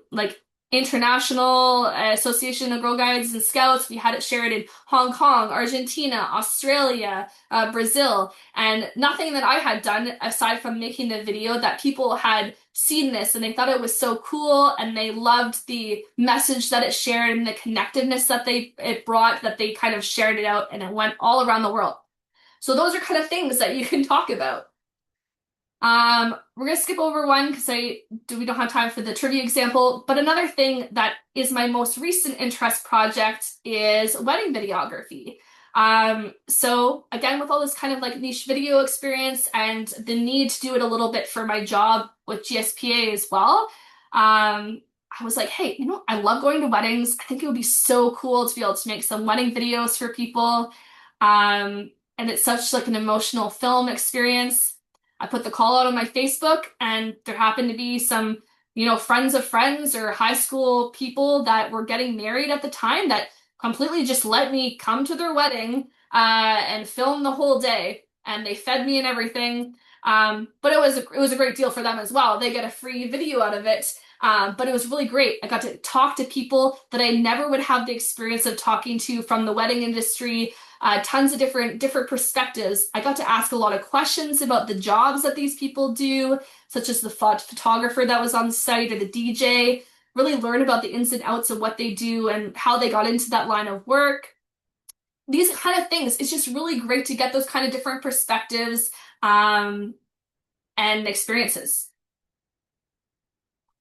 International Association of Girl Guides and Scouts. We had it shared in Hong Kong, Argentina, Australia, Brazil, and nothing that I had done aside from making the video that people had seen this and they thought it was so cool and they loved the message that it shared and the connectiveness that it brought, that they kind of shared it out and it went all around the world. So those are kind of things that you can talk about. We're gonna skip over one because we don't have time for the trivia example, but another thing that is my most recent interest project is wedding videography. So again, with all this kind of like niche video experience and the need to do it a little bit for my job with GSPA as well, I was like, hey, I love going to weddings. I think it would be so cool to be able to make some wedding videos for people. And it's such like an emotional film experience. I put the call out on my Facebook, and there happened to be some, friends of friends or high school people that were getting married at the time that completely just let me come to their wedding and film the whole day, and they fed me and everything. But it was a great deal for them as well. They get a free video out of it. But it was really great. I got to talk to people that I never would have the experience of talking to from the wedding industry. Tons of different perspectives. I got to ask a lot of questions about the jobs that these people do, such as the photographer that was on the site or the DJ. Really learn about the ins and outs of what they do and how they got into that line of work. These kind of things. It's just really great to get those kind of different perspectives and experiences.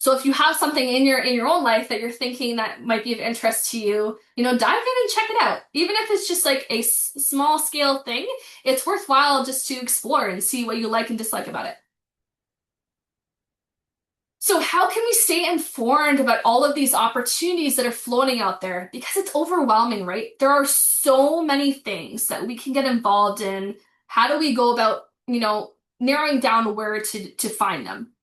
So if you have something in your own life that you're thinking that might be of interest to you, dive in and check it out. Even if it's just like a small scale thing, it's worthwhile just to explore and see what you like and dislike about it. So how can we stay informed about all of these opportunities that are floating out there? Because it's overwhelming, right? There are so many things that we can get involved in. How do we go about, narrowing down where to find them?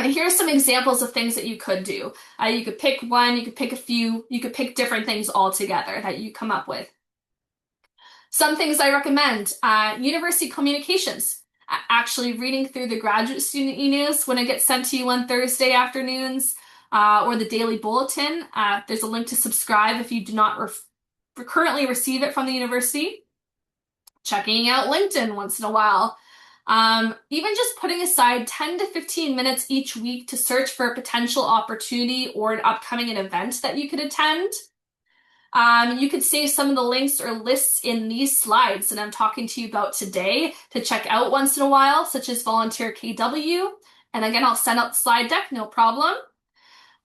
And here are some examples of things that you could do. You could pick one, you could pick a few, you could pick different things altogether that you come up with. Some things I recommend, university communications. Actually reading through the graduate student e-news when it gets sent to you on Thursday afternoons, or the daily bulletin. There's a link to subscribe if you do not currently receive it from the university. Checking out LinkedIn once in a while. Even just putting aside 10 to 15 minutes each week to search for a potential opportunity or an upcoming event that you could attend. You could save some of the links or lists in these slides that I'm talking to you about today to check out once in a while, such as Volunteer KW. And again, I'll send out the slide deck, no problem.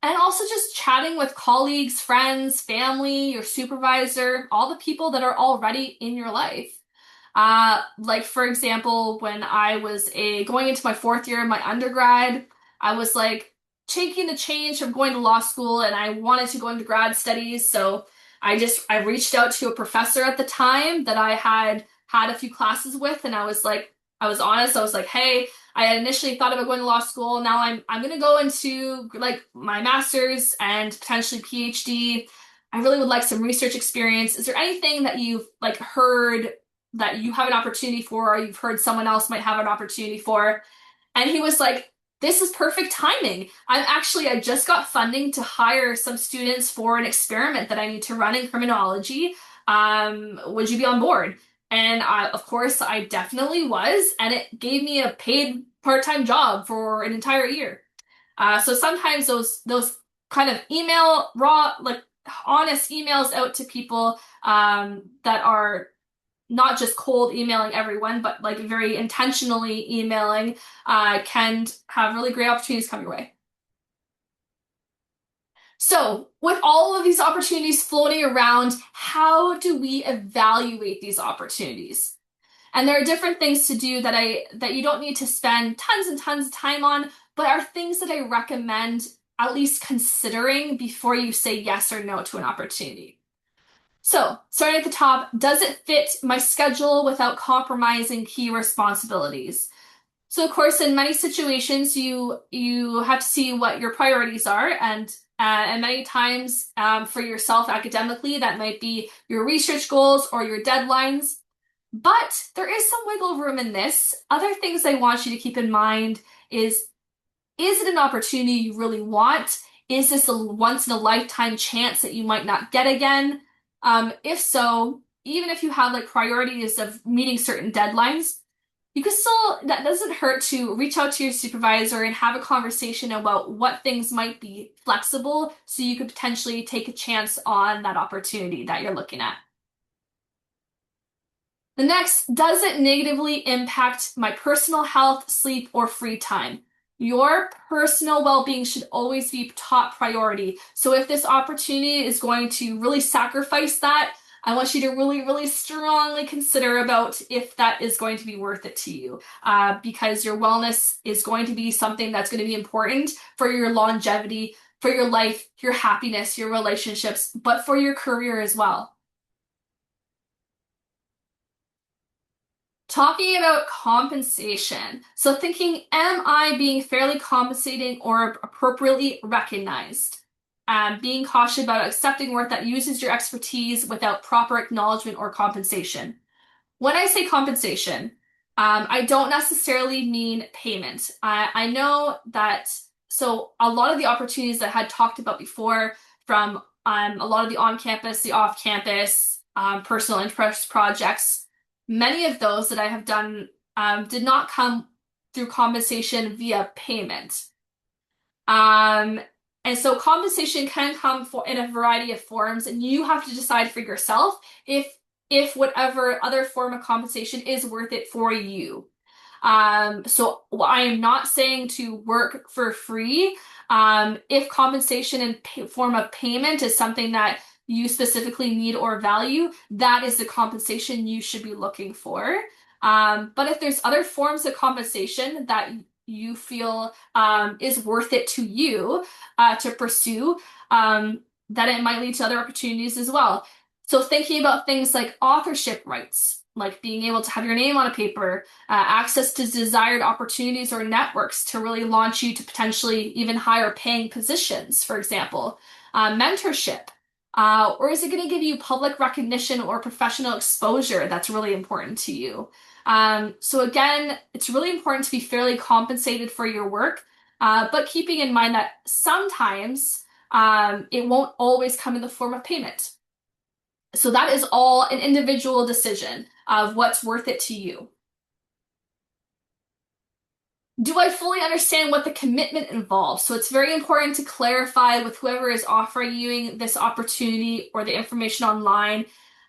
And also just chatting with colleagues, friends, family, your supervisor, all the people that are already in your life. Like for example, when I was going into my 4th year of my undergrad, I was like taking the change from going to law school and I wanted to go into grad studies. So I reached out to a professor at the time that I had a few classes with, and I was like, I was honest. I was like, hey, I had initially thought about going to law school. Now I'm going to go into like my master's and potentially PhD. I really would like some research experience. Is there anything that you've like heard that you have an opportunity for, or you've heard someone else might have an opportunity for? And he was like, this is perfect timing. I just got funding to hire some students for an experiment that I need to run in criminology. Would you be on board? And of course, I definitely was, and it gave me a paid part-time job for an entire year. So sometimes those kind of email raw, like honest emails out to people that are not just cold emailing everyone, but like very intentionally emailing, can have really great opportunities come your way. So, with all of these opportunities floating around, how do we evaluate these opportunities? And there are different things to do that you don't need to spend tons and tons of time on, but are things that I recommend at least considering before you say yes or no to an opportunity. So, starting at the top, does it fit my schedule without compromising key responsibilities? So, of course, in many situations, you have to see what your priorities are, and many times for yourself academically, that might be your research goals or your deadlines. But there is some wiggle room in this. Other things I want you to keep in mind is it an opportunity you really want? Is this a once in a lifetime chance that you might not get again? If so, even if you have like priorities of meeting certain deadlines, you can still, that doesn't hurt to reach out to your supervisor and have a conversation about what things might be flexible so you could potentially take a chance on that opportunity that you're looking at. The next, does it negatively impact my personal health, sleep, or free time? Your personal well-being should always be top priority. So if this opportunity is going to really sacrifice that, I want you to really, really strongly consider about if that is going to be worth it to you, because your wellness is going to be something that's going to be important for your longevity, for your life, your happiness, your relationships, but for your career as well. Talking about compensation. So thinking, am I being fairly compensating or appropriately recognized? Being cautious about accepting work that uses your expertise without proper acknowledgement or compensation. When I say compensation, I don't necessarily mean payment. I know that, so a lot of the opportunities that I had talked about before from a lot of the on-campus, the off-campus, personal interest projects, many of those that I have done did not come through compensation via payment. Um, and so compensation can come in a variety of forms, and you have to decide for yourself if whatever other form of compensation is worth it for you. So I am not saying to work for free. If compensation in form of payment is something that you specifically need or value, that is the compensation you should be looking for. But if there's other forms of compensation that you feel is worth it to you to pursue, then it might lead to other opportunities as well. So thinking about things like authorship rights, like being able to have your name on a paper, access to desired opportunities or networks to really launch you to potentially even higher paying positions, for example, mentorship. Or is it going to give you public recognition or professional exposure that's really important to you? So again, it's really important to be fairly compensated for your work, but keeping in mind that sometimes it won't always come in the form of payment. So that is all an individual decision of what's worth it to you. Do I fully understand what the commitment involves? So it's very important to clarify with whoever is offering you this opportunity or the information online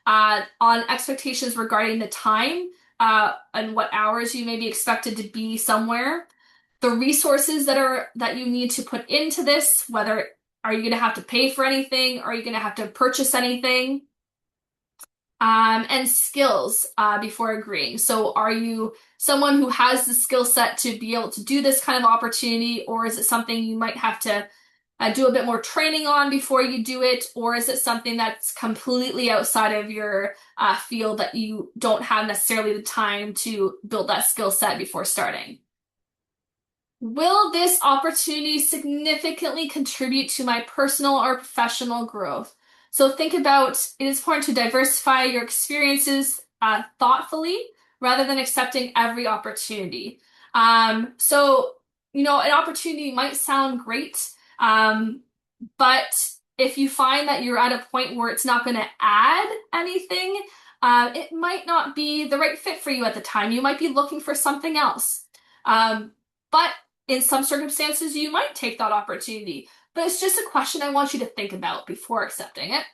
on expectations regarding the time and what hours you may be expected to be somewhere. The resources that you need to put into this, whether are you going to have to pay for anything? Are you going to have to purchase anything? And skills before agreeing. So are you someone who has the skill set to be able to do this kind of opportunity, or is it something you might have to do a bit more training on before you do it, or is it something that's completely outside of your field that you don't have necessarily the time to build that skill set before starting? Will this opportunity significantly contribute to my personal or professional growth? So think about it is important to diversify your experiences thoughtfully rather than accepting every opportunity. So, an opportunity might sound great, but if you find that you're at a point where it's not going to add anything, it might not be the right fit for you at the time. You might be looking for something else. But in some circumstances, you might take that opportunity, but it's just a question I want you to think about before accepting it.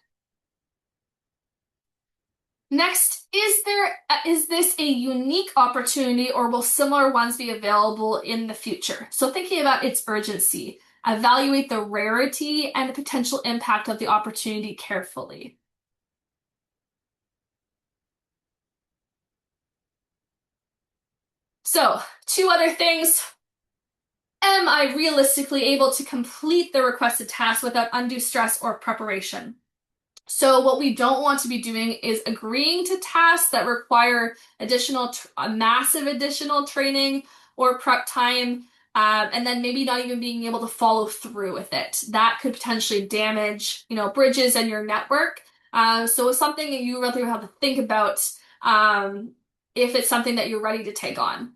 Next, is this a unique opportunity or will similar ones be available in the future? So thinking about its urgency, evaluate the rarity and the potential impact of the opportunity carefully. So, two other things. Am I realistically able to complete the requested task without undue stress or preparation? So what we don't want to be doing is agreeing to tasks that require massive additional training or prep time, and then maybe not even being able to follow through with it. That could potentially damage, bridges and your network. So it's something that you really have to think about if it's something that you're ready to take on.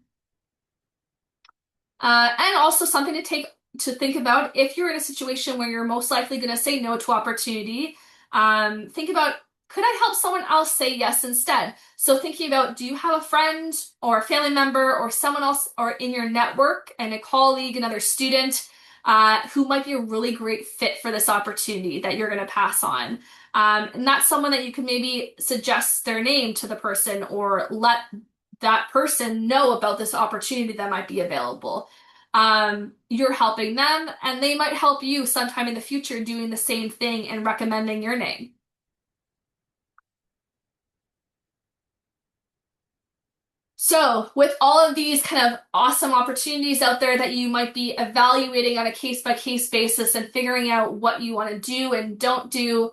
And also something to think about if you're in a situation where you're most likely going to say no to opportunity. Think about could I help someone else say yes instead? So thinking about do you have a friend or a family member or someone else or in your network and a colleague, another student who might be a really great fit for this opportunity that you're going to pass on. And that's someone that you could maybe suggest their name to the person or let that person know about this opportunity that might be available. You're helping them, and they might help you sometime in the future doing the same thing and recommending your name. So, with all of these kind of awesome opportunities out there that you might be evaluating on a case by case basis and figuring out what you want to do and don't do,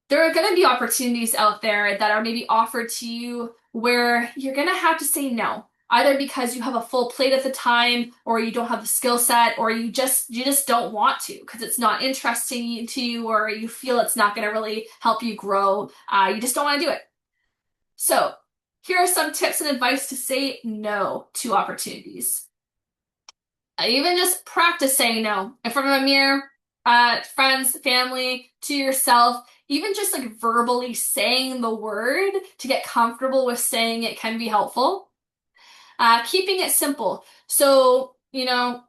there are going to be opportunities out there that are maybe offered to you where you're going to have to say no, either because you have a full plate at the time or you don't have the skill set or you just don't want to because it's not interesting to you or you feel it's not going to really help you grow. You just don't want to do it. So, here are some tips and advice to say no to opportunities. Even just practice saying no in front of a mirror, friends, family, to yourself. Even just like verbally saying the word to get comfortable with saying it can be helpful. Keeping it simple. So, no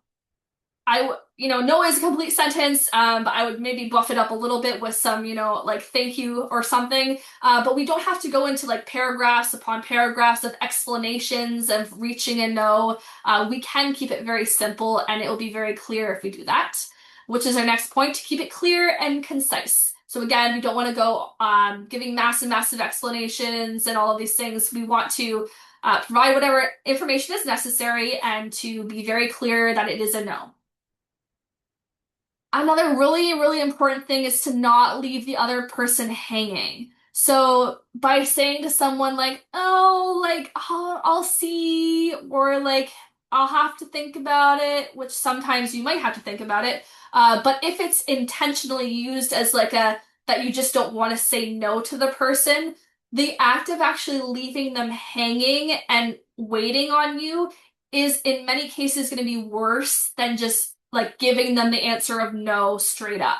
is a complete sentence, but I would maybe buff it up a little bit with some, like thank you or something. But we don't have to go into like paragraphs upon paragraphs of explanations of reaching a no. We can keep it very simple and it will be very clear if we do that, which is our next point, to keep it clear and concise. So again, we don't want to go giving massive explanations and all of these things. We want to provide whatever information is necessary and to be very clear that it is a no. Another really important thing is to not leave the other person hanging. So by saying to someone like, oh, like, I'll see, or like, I'll have to think about it, which sometimes you might have to think about it. But if it's intentionally used as like that you just don't want to say no to the person, the act of actually leaving them hanging and waiting on you is in many cases going to be worse than just like giving them the answer of no straight up.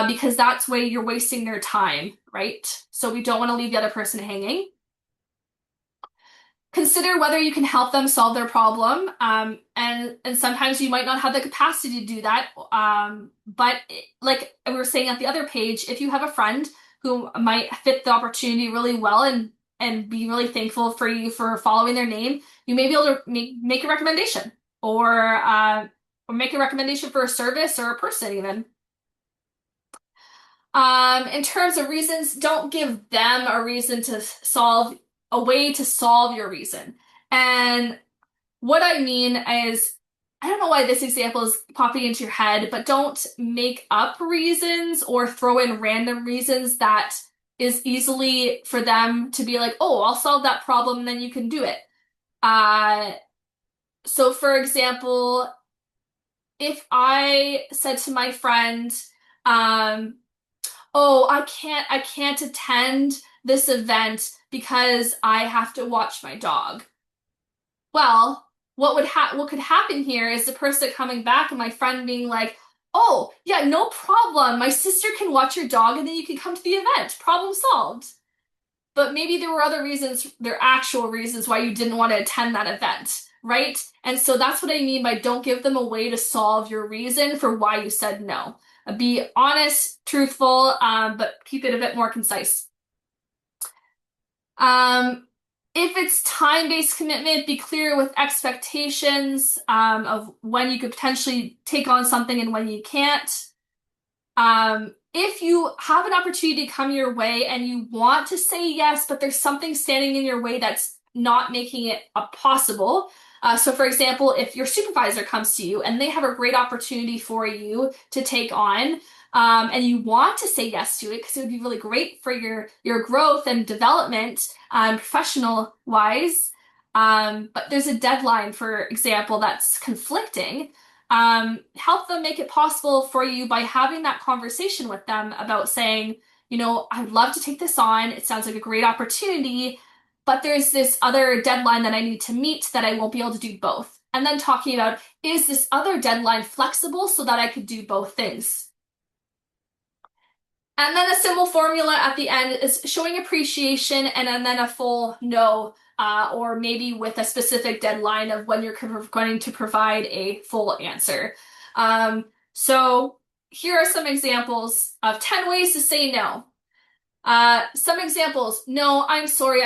Because that's where you're wasting their time, right? So we don't want to leave the other person hanging. Consider whether you can help them solve their problem. And sometimes you might not have the capacity to do that. But like we were saying at the other page, if you have a friend who might fit the opportunity really well and be really thankful for you for following their name, you may be able to make a recommendation or make a recommendation for a service or a person even. In terms of reasons, don't give them a way to solve your reason. And what I mean is I don't know why this example is popping into your head, but don't make up reasons or throw in random reasons that is easily for them to be like, oh, I'll solve that problem, and then you can do it. Uh, so for example, if I said to my friend, um, oh, I can't attend this event because I have to watch my dog. Well, what could happen here is the person coming back and my friend being like, "Oh, yeah, no problem. My sister can watch your dog and then you can come to the event. Problem solved." But maybe there were other reasons, there are actual reasons why you didn't want to attend that event, right? And so that's what I mean by don't give them a way to solve your reason for why you said no. Be honest, truthful, but keep it a bit more concise. Um, if it's time-based commitment, be clear with expectations of when you could potentially take on something and when you can't. If you have an opportunity come your way and you want to say yes, but there's something standing in your way that's not making it possible. So, for example, if your supervisor comes to you and they have a great opportunity for you to take on, and you want to say yes to it because it would be really great for your growth and development, professional wise, but there's a deadline, for example, that's conflicting. Help them make it possible for you by having that conversation with them about saying, I would love to take this on. It sounds like a great opportunity, but there's this other deadline that I need to meet that I won't be able to do both. And then talking about, is this other deadline flexible so that I could do both things? And then a simple formula at the end is showing appreciation and then a full no, or maybe with a specific deadline of when you're going to provide a full answer. So here are some examples of 10 ways to say no. Some examples: no, I'm sorry,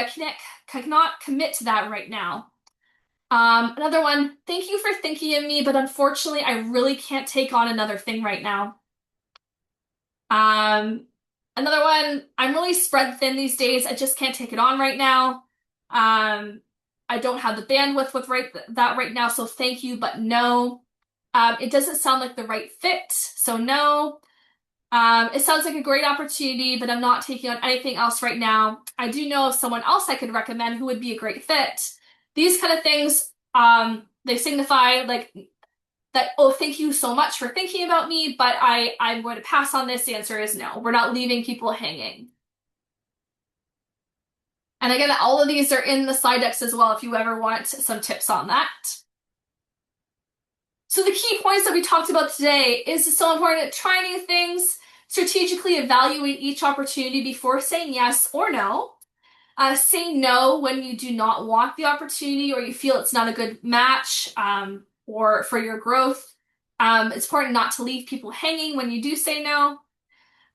cannot commit to that right now. Another one: thank you for thinking of me, but unfortunately, I really can't take on another thing right now. Um, Another one: I'm really spread thin these days. I just can't take it on right now. I don't have the bandwidth with that right now, so thank you, but no. It doesn't sound like the right fit, so no. It sounds like a great opportunity, but I'm not taking on anything else right now. I do know of someone else I could recommend who would be a great fit. These kind of things, they signify like that, oh, thank you so much for thinking about me, but I'm going to pass on this. The answer is no. We're not leaving people hanging. And again, all of these are in the slide decks as well if you ever want some tips on that. So the key points that we talked about today is it's so important to try new things, strategically evaluate each opportunity before saying yes or no. Say no when you do not want the opportunity or you feel it's not a good match, or for your growth. It's important not to leave people hanging when you do say no.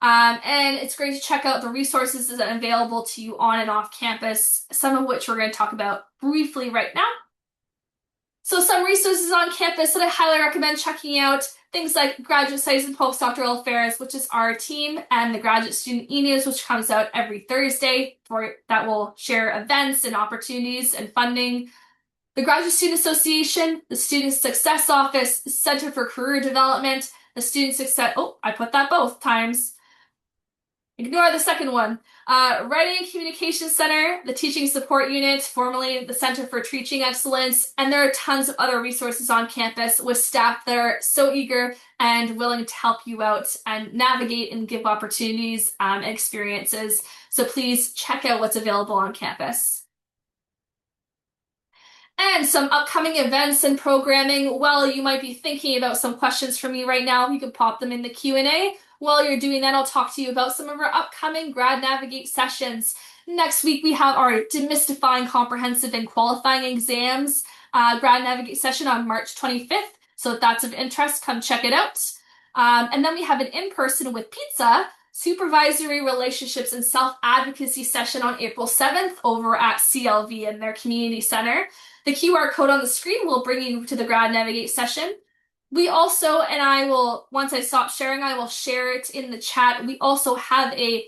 And it's great to check out the resources that are available to you on and off campus, some of which we're going to talk about briefly right now. So some resources on campus that I highly recommend checking out: things like Graduate Studies and Postdoctoral Affairs, which is our team, and the Graduate Student e-news, which comes out every Thursday, that will share events and opportunities and funding. The Graduate Student Association, the Student Success Office, the Center for Career Development, the Student Success, oh, I put that both times. Ignore the second one. Writing and Communication Center, the Teaching Support Unit, formerly the Center for Teaching Excellence, and there are tons of other resources on campus with staff that are so eager and willing to help you out and navigate and give opportunities and experiences. So please check out what's available on campus. And some upcoming events and programming. Well, you might be thinking about some questions for me right now. You can pop them in the Q&A. While you're doing that, I'll talk to you about some of our upcoming GRADnavigate sessions. Next week, we have our Demystifying Comprehensive and Qualifying Exams GRADnavigate session on March 25th. So if that's of interest, come check it out. And then we have an in-person with pizza Supervisory Relationships and Self-Advocacy session on April 7th over at CLV in their community center. The QR code on the screen will bring you to the GRADnavigate session. We also, and I will, once I stop sharing, I will share it in the chat. We also have a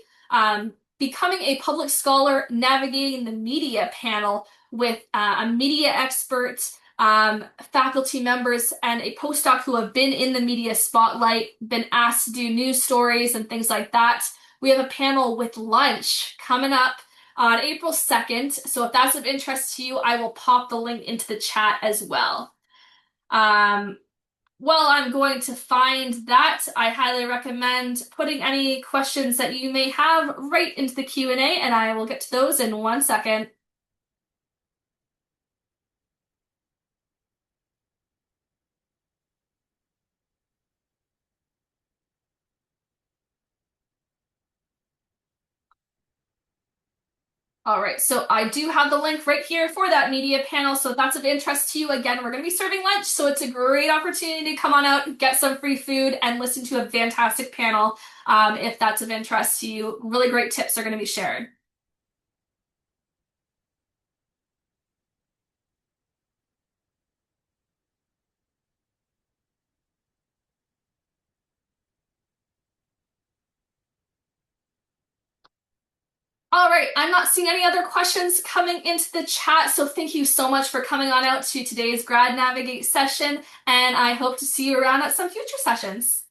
Becoming a Public Scholar Navigating the Media panel with a media expert faculty members and a postdoc who have been in the media spotlight, been asked to do news stories and things like that. We have a panel with lunch coming up on April 2nd. So if that's of interest to you, I will pop the link into the chat as well. Um, Well, I'm going to find that. I highly recommend putting any questions that you may have right into the Q&A, and I will get to those in 1 second. All right, so I do have the link right here for that media panel. So if that's of interest to you, again, we're going to be serving lunch. So it's a great opportunity to come on out, get some free food, and listen to a fantastic panel if that's of interest to you. Really great tips are going to be shared. All right, I'm not seeing any other questions coming into the chat, so thank you so much for coming on out to today's GRADnavigate session, and I hope to see you around at some future sessions.